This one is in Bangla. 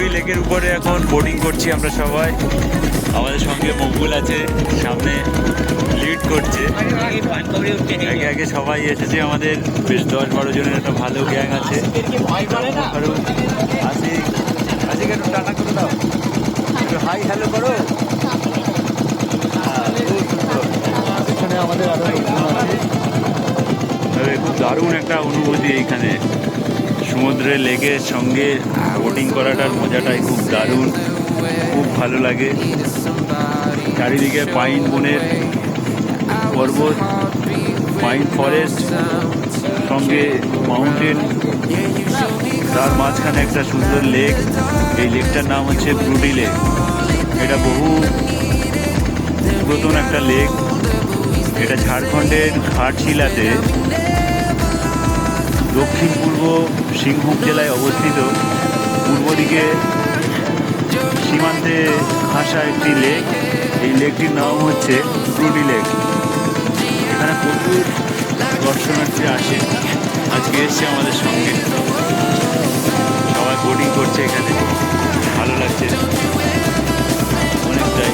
বুরুডি লেকের উপরে এখন বোটিং করছি আমরা সবাই। আমাদের সঙ্গে মকবুল আছে, সামনে লিড করছে। আগে আগে সবাই এসেছে, আমাদের বেশ 10-12 জনের একটা ভালো গ্যাং আছে। আজকে একটু টাটা করে দাও, একটু হাই হ্যালো করো। এখানে আমাদের আরো খুব দারুণ একটা অনুভূতি এইখানে। সমুদ্রের লেকের সঙ্গে বোটিং করাটার মজাটাই খুব দারুণ, খুব ভালো লাগে। চারিদিকে পাইন বনের পর্বত, পাইন ফরেস্ট, সঙ্গে মাউন্টেন, তার মাঝখানে একটা সুন্দর লেক। এই লেকটার নাম হচ্ছে ব্রুডি লেক। এটা বহু পুরাতন একটা লেক। এটা ঝাড়খণ্ডের ঘাটশিলাতে দক্ষিণ পূর্ব সিংভূম জেলায় অবস্থিত। পূর্ব দিকে সীমান্তে ঘাসা একটি লেক। এই লেকটির নাম হচ্ছে ব্রুডি লেক। এখানে প্রচুর দর্শনার্থী আসে। আজকে এসছে আমাদের সঙ্গে, সবাই বোটিং করছে এখানে, ভালো লাগছে অনেকটাই।